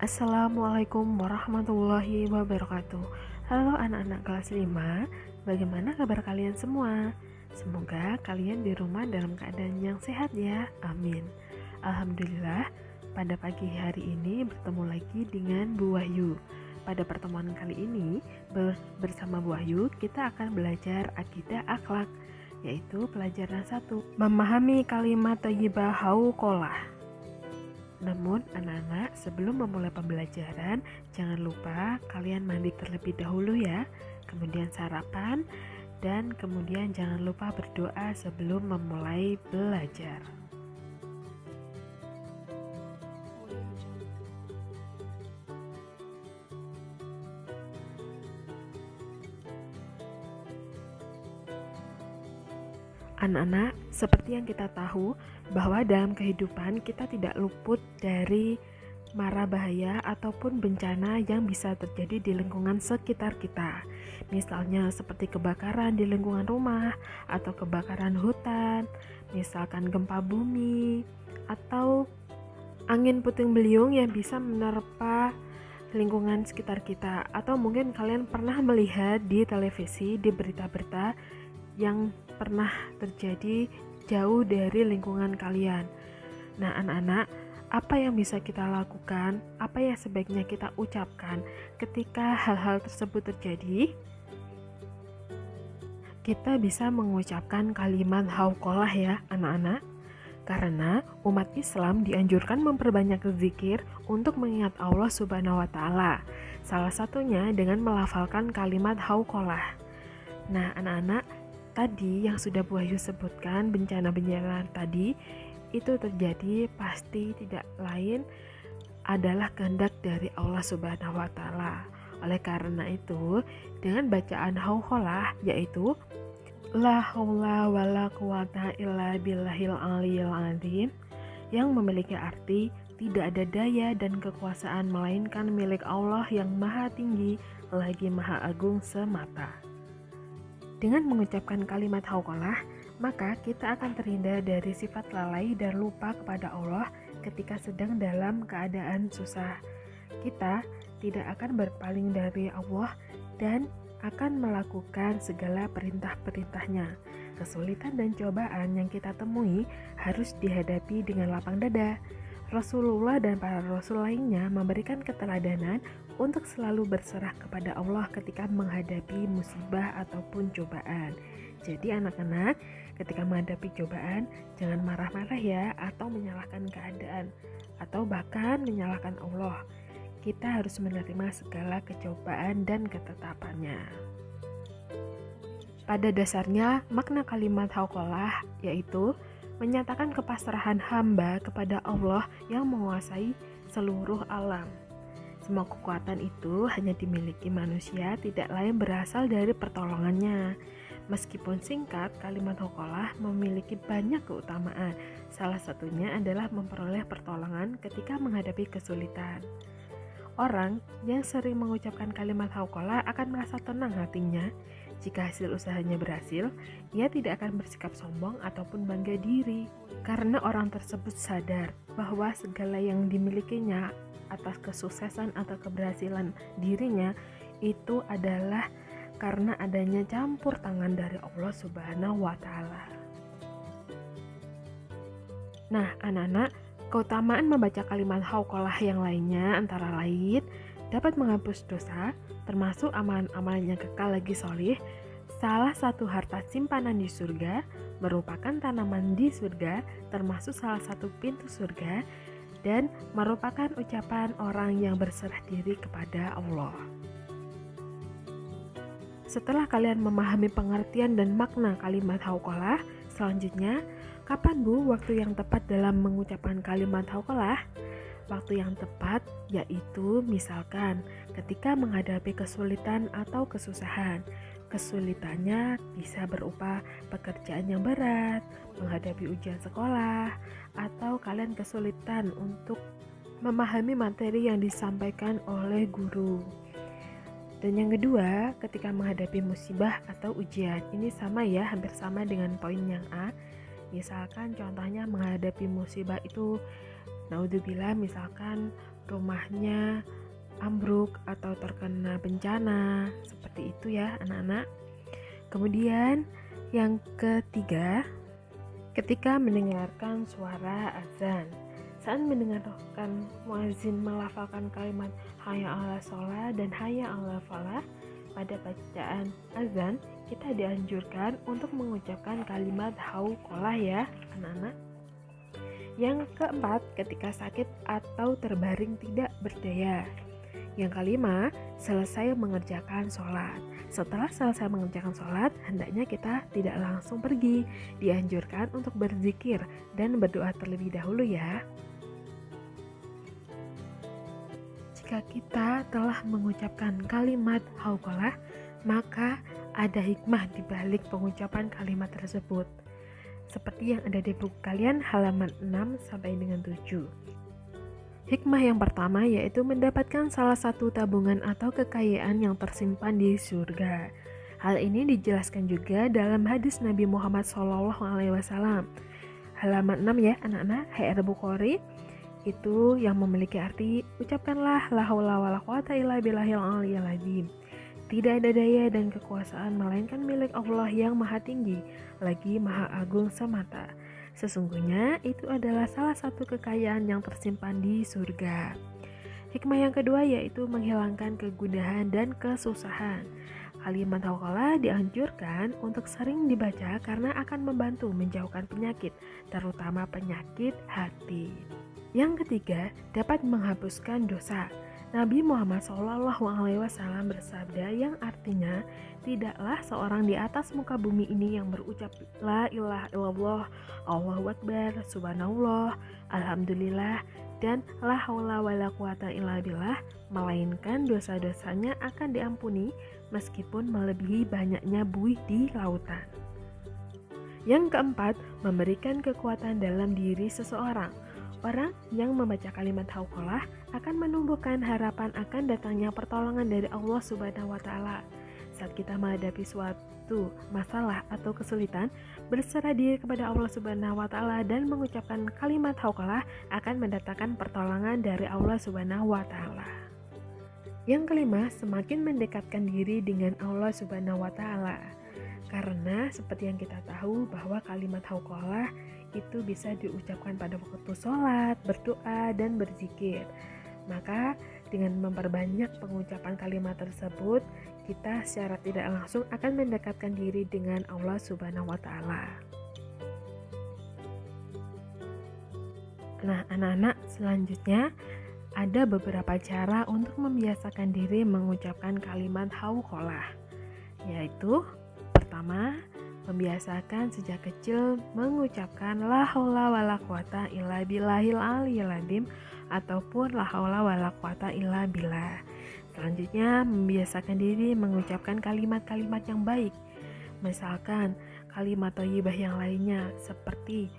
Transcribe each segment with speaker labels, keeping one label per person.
Speaker 1: Assalamualaikum warahmatullahi wabarakatuh. Halo anak-anak kelas 5, bagaimana kabar kalian semua? Semoga kalian di rumah dalam keadaan yang sehat ya, amin. Alhamdulillah, pada pagi hari ini bertemu lagi dengan Bu Wahyu. Pada pertemuan kali ini, bersama Bu Wahyu, kita akan belajar akidah akhlak, yaitu pelajaran 1, memahami kalimat thayyibah hauqalah. Namun anak-anak, sebelum memulai pembelajaran, jangan lupa kalian mandi terlebih dahulu ya, kemudian sarapan, dan kemudian jangan lupa berdoa sebelum memulai belajar. Anak-anak, seperti yang kita tahu bahwa dalam kehidupan kita tidak luput dari mara bahaya ataupun bencana yang bisa terjadi di lingkungan sekitar kita. Misalnya seperti kebakaran di lingkungan rumah atau kebakaran hutan, misalkan gempa bumi atau angin puting beliung yang bisa menerpa lingkungan sekitar kita. Atau mungkin kalian pernah melihat di televisi, di berita-berita yang pernah terjadi jauh dari lingkungan kalian. Nah anak-anak, apa yang bisa kita lakukan, apa yang sebaiknya kita ucapkan ketika hal-hal tersebut terjadi? Kita bisa mengucapkan kalimat hauqalah ya anak-anak, karena umat Islam dianjurkan memperbanyak zikir untuk mengingat Allah Subhanahu wa Ta'ala. Salah satunya dengan melafalkan kalimat hauqalah. Nah anak-anak, tadi yang sudah Bu Wahyu sebutkan, bencana-bencana tadi itu terjadi pasti tidak lain adalah kehendak dari Allah Subhanahu wa Ta'ala. Oleh karena itu, dengan bacaan hauqalah, yaitu la haula wala quwata illa billahil aliyil azim, yang memiliki arti tidak ada daya dan kekuasaan melainkan milik Allah yang maha tinggi lagi maha agung semata. Dengan mengucapkan kalimat hauqalah, maka kita akan terhindar dari sifat lalai dan lupa kepada Allah ketika sedang dalam keadaan susah. Kita tidak akan berpaling dari Allah dan akan melakukan segala perintah-perintahnya. Kesulitan dan cobaan yang kita temui harus dihadapi dengan lapang dada. Rasulullah dan para rasul lainnya memberikan keteladanan untuk selalu berserah kepada Allah ketika menghadapi musibah ataupun cobaan. Jadi anak-anak, ketika menghadapi cobaan, jangan marah-marah ya, atau menyalahkan keadaan, atau bahkan menyalahkan Allah. Kita harus menerima segala kecobaan dan ketetapannya. Pada dasarnya, makna kalimat hauqalah yaitu menyatakan kepasrahan hamba kepada Allah yang menguasai seluruh alam. Semua kekuatan itu hanya dimiliki manusia, tidak lain berasal dari pertolongannya. Meskipun singkat, kalimat hauqalah memiliki banyak keutamaan. Salah satunya adalah memperoleh pertolongan ketika menghadapi kesulitan. Orang yang sering mengucapkan kalimat hauqalah akan merasa tenang hatinya. Jika hasil usahanya berhasil, ia tidak akan bersikap sombong ataupun bangga diri, karena orang tersebut sadar bahwa segala yang dimilikinya atas kesuksesan atau keberhasilan dirinya itu adalah karena adanya campur tangan dari Allah Subhanahu wa Ta'ala. Nah, anak-anak, keutamaan membaca kalimat hauqalah yang lainnya antara lain dapat menghapus dosa, termasuk amalan-amalan yang kekal lagi solih. Salah satu harta simpanan di surga, merupakan tanaman di surga, termasuk salah satu pintu surga, dan merupakan ucapan orang yang berserah diri kepada Allah. Setelah kalian memahami pengertian dan makna kalimat hauqalah, selanjutnya, kapan Bu waktu yang tepat dalam mengucapkan kalimat hauqalah? Waktu yang tepat yaitu misalkan ketika menghadapi kesulitan atau kesusahan. Kesulitannya bisa berupa pekerjaan yang berat, menghadapi ujian sekolah, atau kalian kesulitan untuk memahami materi yang disampaikan oleh guru. Dan yang kedua, ketika menghadapi musibah atau ujian. Ini sama ya, hampir sama dengan poin yang A. Misalkan contohnya menghadapi musibah itu naudzubillah, misalkan rumahnya ambruk atau terkena bencana. Seperti itu ya anak-anak. Kemudian yang ketiga, ketika mendengarkan suara azan. Saat mendengarkan muazin melafalkan kalimat hayya 'alas shalah dan hayya 'alal falah pada bacaan azan, kita dianjurkan untuk mengucapkan kalimat hauqalah ya anak-anak. Yang keempat, ketika sakit atau terbaring tidak berdaya. Yang kelima, selesai mengerjakan sholat. Setelah selesai mengerjakan sholat, hendaknya kita tidak langsung pergi. Dianjurkan untuk berzikir dan berdoa terlebih dahulu ya. Jika kita telah mengucapkan kalimat hauqalah, maka ada hikmah di balik pengucapan kalimat tersebut. Seperti yang ada di buku kalian halaman 6 sampai dengan 7. Hikmah yang pertama yaitu mendapatkan salah satu tabungan atau kekayaan yang tersimpan di surga. Hal ini dijelaskan juga dalam hadis Nabi Muhammad SAW. Halaman 6 ya anak-anak, HR Bukhari. Itu yang memiliki arti, ucapkanlah la haula wala quwata illa billahil aliyyil azim. Tidak ada daya dan kekuasaan melainkan milik Allah yang maha tinggi, lagi maha agung semata. Sesungguhnya itu adalah salah satu kekayaan yang tersimpan di surga. Hikmah yang kedua yaitu menghilangkan kegundahan dan kesusahan. Kalimat hauqalah dianjurkan untuk sering dibaca karena akan membantu menjauhkan penyakit, terutama penyakit hati. Yang ketiga, dapat menghapuskan dosa. Nabi Muhammad SAW bersabda yang artinya, tidaklah seorang di atas muka bumi ini yang berucap la ilaha illallah, Allahu akbar, subhanallah, alhamdulillah, dan la haula wala quwata illa billah, melainkan dosa-dosanya akan diampuni meskipun melebihi banyaknya buih di lautan. Yang keempat, memberikan kekuatan dalam diri seseorang. Orang yang membaca kalimat hauqalah akan menumbuhkan harapan akan datangnya pertolongan dari Allah Subhanahu wa Ta'ala. Saat kita menghadapi suatu masalah atau kesulitan, berserah diri kepada Allah Subhanahu wa Ta'ala dan mengucapkan kalimat hauqalah akan mendatangkan pertolongan dari Allah Subhanahu wa Ta'ala. Yang kelima, semakin mendekatkan diri dengan Allah Subhanahu wa Ta'ala. Karena seperti yang kita tahu bahwa kalimat hauqalah itu bisa diucapkan pada waktu sholat, berdoa, dan berzikir. Maka dengan memperbanyak pengucapan kalimat tersebut, kita secara tidak langsung akan mendekatkan diri dengan Allah Subhanahu wa Ta'ala. Nah, anak-anak, selanjutnya ada beberapa cara untuk membiasakan diri mengucapkan kalimat hauqalah, yaitu pertama, membiasakan sejak kecil mengucapkan la haula wala quwata illa billahil aliyyil azim ataupun la haula wala quwata illa billah. Selanjutnya, membiasakan diri mengucapkan kalimat-kalimat yang baik. Misalkan kalimat thayyibah yang lainnya seperti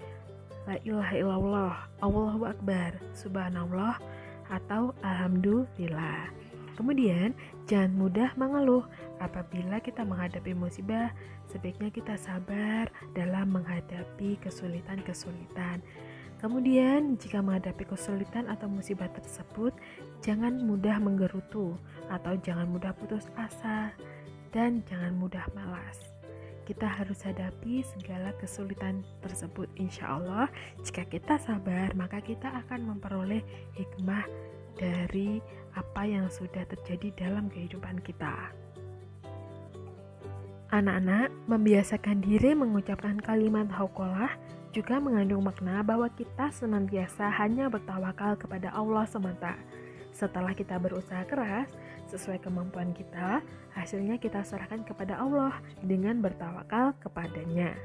Speaker 1: la ilaha illallah, Allahu akbar, subhanallah atau alhamdulillah. Kemudian, jangan mudah mengeluh. Apabila kita menghadapi musibah, sebaiknya kita sabar dalam menghadapi kesulitan-kesulitan. Kemudian, jika menghadapi kesulitan atau musibah tersebut, jangan mudah menggerutu atau jangan mudah putus asa dan jangan mudah malas. Kita harus hadapi segala kesulitan tersebut. Insya Allah, jika kita sabar, maka kita akan memperoleh hikmah dari apa yang sudah terjadi dalam kehidupan kita. Anak-anak, membiasakan diri mengucapkan kalimat hauqalah juga mengandung makna bahwa kita senantiasa hanya bertawakal kepada Allah semata. Setelah kita berusaha keras sesuai kemampuan kita, hasilnya kita serahkan kepada Allah dengan bertawakal kepadanya.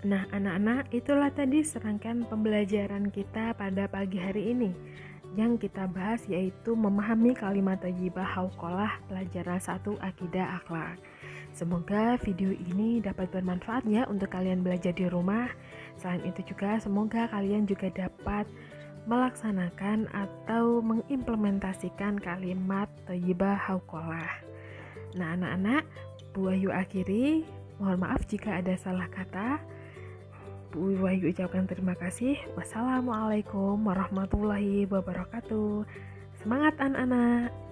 Speaker 1: Nah, anak-anak, itulah tadi serangkaian pembelajaran kita pada pagi hari ini. Yang kita bahas yaitu memahami kalimat thayyibah hauqalah pelajaran 1 akidah akhlak. Semoga video ini dapat bermanfaat ya untuk kalian belajar di rumah. Selain itu juga semoga kalian juga dapat melaksanakan atau mengimplementasikan kalimat thayyibah hauqalah. Nah, anak-anak, Bu Ayu akhiri. Mohon maaf jika ada salah kata. Bu Wahyu ucapkan terima kasih. Wassalamualaikum warahmatullahi wabarakatuh. Semangat anak-anak!